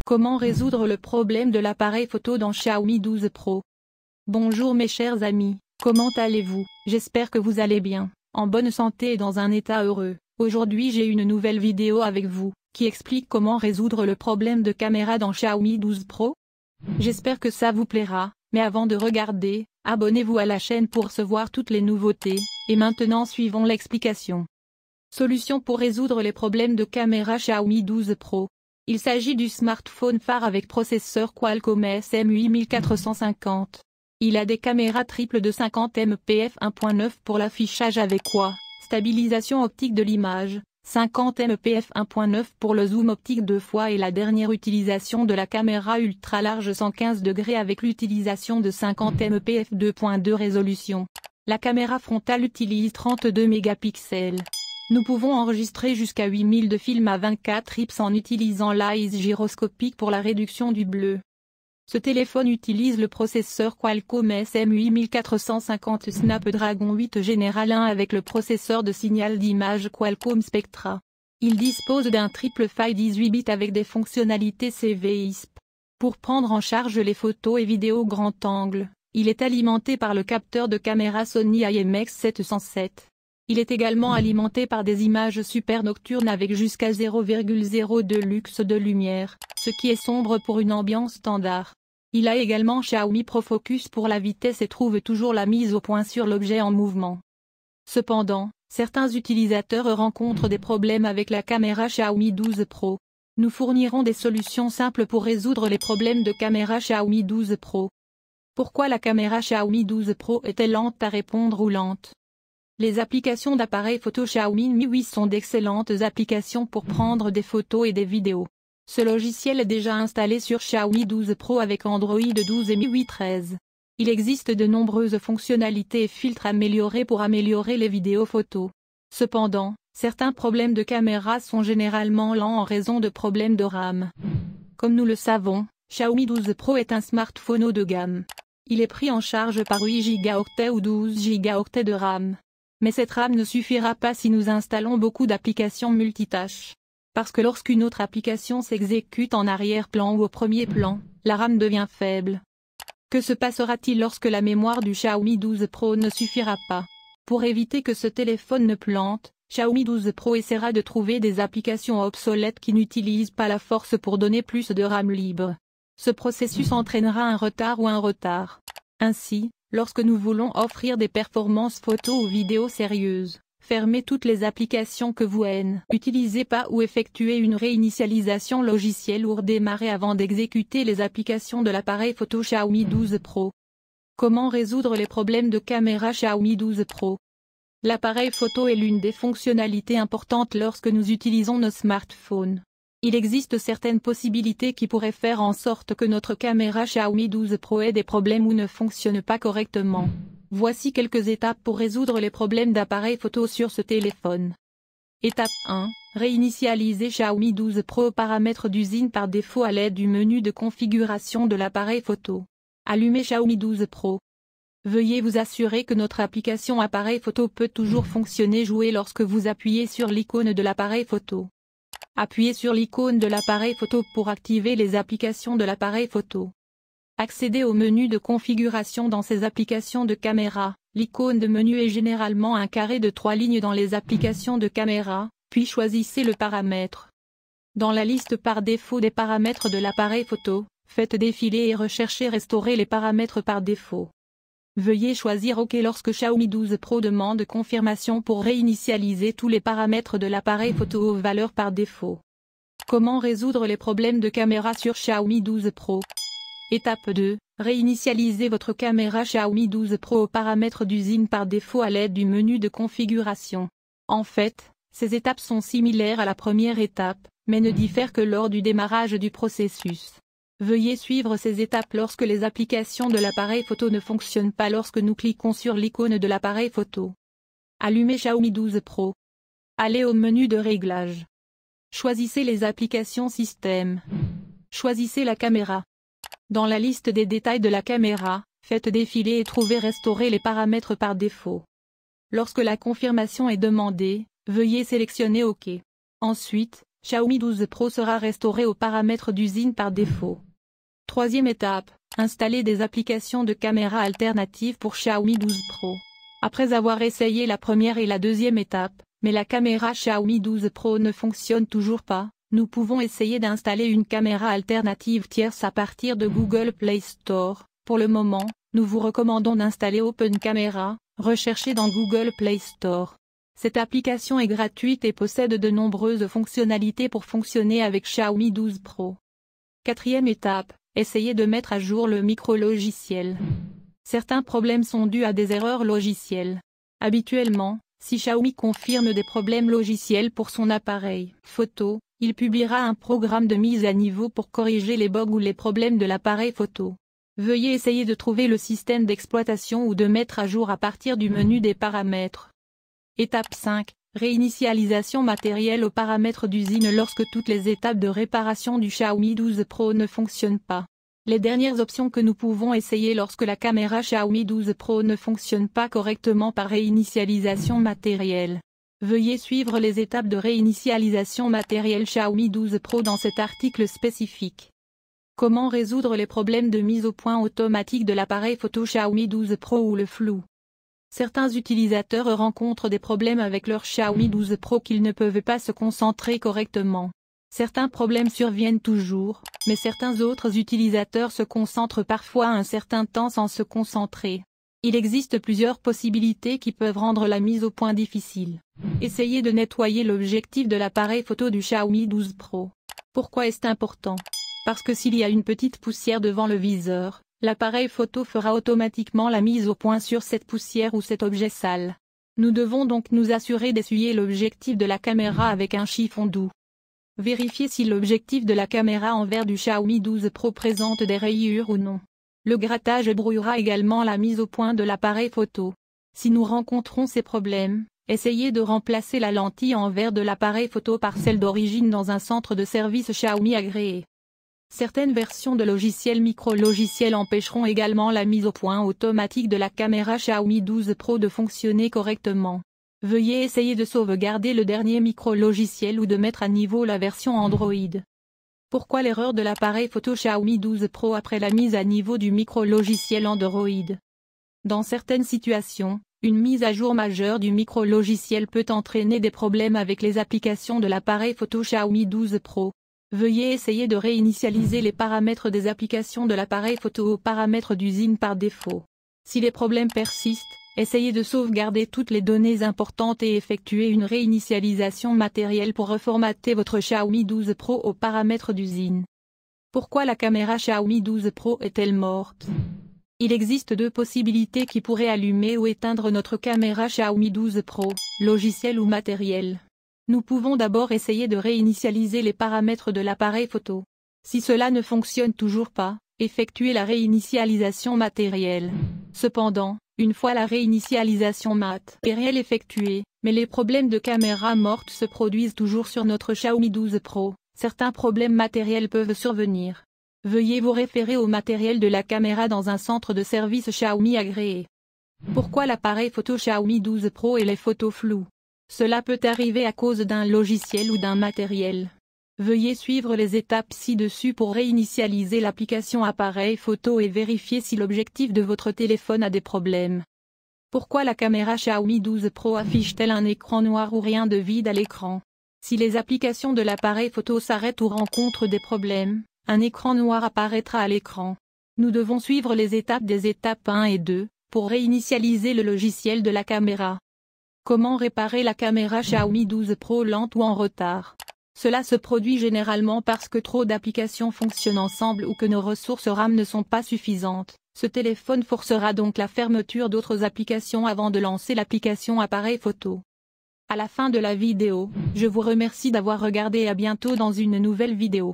Comment résoudre le problème de l'appareil photo dans Xiaomi 12 Pro? Bonjour mes chers amis, comment allez-vous? J'espère que vous allez bien, en bonne santé et dans un état heureux. Aujourd'hui j'ai une nouvelle vidéo avec vous, qui explique comment résoudre le problème de caméra dans Xiaomi 12 Pro. J'espère que ça vous plaira, mais avant de regarder, abonnez-vous à la chaîne pour recevoir toutes les nouveautés, et maintenant suivons l'explication. Solution pour résoudre les problèmes de caméra Xiaomi 12 Pro. Il s'agit du smartphone phare avec processeur Qualcomm SM8450. Il a des caméras triples de 50 MP f1.9 pour l'affichage avec quoi, stabilisation optique de l'image, 50 MP f1.9 pour le zoom optique 2 fois et la dernière utilisation de la caméra ultra large 115 degrés avec l'utilisation de 50 MP f2.2 résolution. La caméra frontale utilise 32 mégapixels. Nous pouvons enregistrer jusqu'à 8000 de films à 24 IPS en utilisant l'ISO gyroscopique pour la réduction du bleu. Ce téléphone utilise le processeur Qualcomm SM8450 Snapdragon 8 Gen 1 avec le processeur de signal d'image Qualcomm Spectra. Il dispose d'un triple faille 18 bits avec des fonctionnalités CVISP. Pour prendre en charge les photos et vidéos grand angle, il est alimenté par le capteur de caméra Sony IMX707. Il est également alimenté par des images super nocturnes avec jusqu'à 0,02 lux de lumière, ce qui est sombre pour une ambiance standard. Il a également Xiaomi ProFocus pour la vitesse et trouve toujours la mise au point sur l'objet en mouvement. Cependant, certains utilisateurs rencontrent des problèmes avec la caméra Xiaomi 12 Pro. Nous fournirons des solutions simples pour résoudre les problèmes de caméra Xiaomi 12 Pro. Pourquoi la caméra Xiaomi 12 Pro est-elle lente à répondre ou lente? Les applications d'appareils photo Xiaomi Mi 8 sont d'excellentes applications pour prendre des photos et des vidéos. Ce logiciel est déjà installé sur Xiaomi 12 Pro avec Android 12 et Mi 8 13. Il existe de nombreuses fonctionnalités et filtres améliorés pour améliorer les vidéos photos. Cependant, certains problèmes de caméra sont généralement lents en raison de problèmes de RAM. Comme nous le savons, Xiaomi 12 Pro est un smartphone haut de gamme. Il est pris en charge par 8 Go ou 12 Go de RAM. Mais cette RAM ne suffira pas si nous installons beaucoup d'applications multitâches. Parce que lorsqu'une autre application s'exécute en arrière-plan ou au premier plan, la RAM devient faible. Que se passera-t-il lorsque la mémoire du Xiaomi 12 Pro ne suffira pas? Pour éviter que ce téléphone ne plante, Xiaomi 12 Pro essaiera de trouver des applications obsolètes qui n'utilisent pas la force pour donner plus de RAM libre. Ce processus entraînera un retard ou un retard. Ainsi, lorsque nous voulons offrir des performances photo ou vidéo sérieuses, fermez toutes les applications que vous n'utilisez pas ou effectuez une réinitialisation logicielle ou redémarrez avant d'exécuter les applications de l'appareil photo Xiaomi 12 Pro. Comment résoudre les problèmes de caméra Xiaomi 12 Pro? L'appareil photo est l'une des fonctionnalités importantes lorsque nous utilisons nos smartphones. Il existe certaines possibilités qui pourraient faire en sorte que notre caméra Xiaomi 12 Pro ait des problèmes ou ne fonctionne pas correctement. Voici quelques étapes pour résoudre les problèmes d'appareil photo sur ce téléphone. Étape 1. Réinitialiser Xiaomi 12 Pro aux paramètres d'usine par défaut à l'aide du menu de configuration de l'appareil photo. Allumez Xiaomi 12 Pro. Veuillez vous assurer que notre application appareil photo peut toujours fonctionner jouer lorsque vous appuyez sur l'icône de l'appareil photo. Appuyez sur l'icône de l'appareil photo pour activer les applications de l'appareil photo. Accédez au menu de configuration dans ces applications de caméra. L'icône de menu est généralement un carré de 3 lignes dans les applications de caméra, puis choisissez le paramètre. Dans la liste par défaut des paramètres de l'appareil photo, faites défiler et recherchez restaurer les paramètres par défaut. Veuillez choisir OK lorsque Xiaomi 12 Pro demande confirmation pour réinitialiser tous les paramètres de l'appareil photo aux valeurs par défaut. Comment résoudre les problèmes de caméra sur Xiaomi 12 Pro? Étape 2. Réinitialisez votre caméra Xiaomi 12 Pro aux paramètres d'usine par défaut à l'aide du menu de configuration. En fait, ces étapes sont similaires à la première étape, mais ne diffèrent que lors du démarrage du processus. Veuillez suivre ces étapes lorsque les applications de l'appareil photo ne fonctionnent pas lorsque nous cliquons sur l'icône de l'appareil photo. Allumez Xiaomi 12 Pro. Allez au menu de réglage. Choisissez les applications système. Choisissez la caméra. Dans la liste des détails de la caméra, faites défiler et trouvez restaurer les paramètres par défaut. Lorsque la confirmation est demandée, veuillez sélectionner OK. Ensuite, Xiaomi 12 Pro sera restauré aux paramètres d'usine par défaut. Troisième étape, installer des applications de caméra alternatives pour Xiaomi 12 Pro. Après avoir essayé la première et la deuxième étape, mais la caméra Xiaomi 12 Pro ne fonctionne toujours pas, nous pouvons essayer d'installer une caméra alternative tierce à partir de Google Play Store. Pour le moment, nous vous recommandons d'installer Open Camera, recherchez dans Google Play Store. Cette application est gratuite et possède de nombreuses fonctionnalités pour fonctionner avec Xiaomi 12 Pro. Quatrième étape, essayez de mettre à jour le micro-logiciel. Certains problèmes sont dus à des erreurs logicielles. Habituellement, si Xiaomi confirme des problèmes logiciels pour son appareil photo, il publiera un programme de mise à niveau pour corriger les bugs ou les problèmes de l'appareil photo. Veuillez essayer de trouver le système d'exploitation ou de mettre à jour à partir du menu des paramètres. Étape 5. Réinitialisation matérielle aux paramètres d'usine lorsque toutes les étapes de réparation du Xiaomi 12 Pro ne fonctionnent pas. Les dernières options que nous pouvons essayer lorsque la caméra Xiaomi 12 Pro ne fonctionne pas correctement par réinitialisation matérielle. Veuillez suivre les étapes de réinitialisation matérielle Xiaomi 12 Pro dans cet article spécifique. Comment résoudre les problèmes de mise au point automatique de l'appareil photo Xiaomi 12 Pro ou le flou? Certains utilisateurs rencontrent des problèmes avec leur Xiaomi 12 Pro qu'ils ne peuvent pas se concentrer correctement. Certains problèmes surviennent toujours, mais certains autres utilisateurs se concentrent parfois un certain temps sans se concentrer. Il existe plusieurs possibilités qui peuvent rendre la mise au point difficile. Essayez de nettoyer l'objectif de l'appareil photo du Xiaomi 12 Pro. Pourquoi est-ce important? Parce que s'il y a une petite poussière devant le viseur, l'appareil photo fera automatiquement la mise au point sur cette poussière ou cet objet sale. Nous devons donc nous assurer d'essuyer l'objectif de la caméra avec un chiffon doux. Vérifiez si l'objectif de la caméra en verre du Xiaomi 12 Pro présente des rayures ou non. Le grattage brouillera également la mise au point de l'appareil photo. Si nous rencontrons ces problèmes, essayez de remplacer la lentille en verre de l'appareil photo par celle d'origine dans un centre de service Xiaomi agréé. Certaines versions de logiciels micro-logiciels empêcheront également la mise au point automatique de la caméra Xiaomi 12 Pro de fonctionner correctement. Veuillez essayer de sauvegarder le dernier micro-logiciel ou de mettre à niveau la version Android. Pourquoi l'erreur de l'appareil photo Xiaomi 12 Pro après la mise à niveau du micro-logiciel Android? Dans certaines situations, une mise à jour majeure du micro-logiciel peut entraîner des problèmes avec les applications de l'appareil photo Xiaomi 12 Pro. Veuillez essayer de réinitialiser les paramètres des applications de l'appareil photo aux paramètres d'usine par défaut. Si les problèmes persistent, essayez de sauvegarder toutes les données importantes et effectuer une réinitialisation matérielle pour reformater votre Xiaomi 12 Pro aux paramètres d'usine. Pourquoi la caméra Xiaomi 12 Pro est-elle morte? Il existe deux possibilités qui pourraient allumer ou éteindre notre caméra Xiaomi 12 Pro, logiciel ou matériel. Nous pouvons d'abord essayer de réinitialiser les paramètres de l'appareil photo. Si cela ne fonctionne toujours pas, effectuez la réinitialisation matérielle. Cependant, une fois la réinitialisation matérielle effectuée, mais les problèmes de caméra morte se produisent toujours sur notre Xiaomi 12 Pro, certains problèmes matériels peuvent survenir. Veuillez vous référer au matériel de la caméra dans un centre de service Xiaomi agréé. Pourquoi l'appareil photo Xiaomi 12 Pro et les photos floues? Cela peut arriver à cause d'un logiciel ou d'un matériel. Veuillez suivre les étapes ci-dessus pour réinitialiser l'application appareil photo et vérifier si l'objectif de votre téléphone a des problèmes. Pourquoi la caméra Xiaomi 12 Pro affiche-t-elle un écran noir ou rien de vide à l'écran? Si les applications de l'appareil photo s'arrêtent ou rencontrent des problèmes, un écran noir apparaîtra à l'écran. Nous devons suivre les étapes des étapes 1 et 2, pour réinitialiser le logiciel de la caméra. Comment réparer la caméra Xiaomi 12 Pro lente ou en retard? Cela se produit généralement parce que trop d'applications fonctionnent ensemble ou que nos ressources RAM ne sont pas suffisantes. Ce téléphone forcera donc la fermeture d'autres applications avant de lancer l'application appareil photo. À la fin de la vidéo, je vous remercie d'avoir regardé et à bientôt dans une nouvelle vidéo.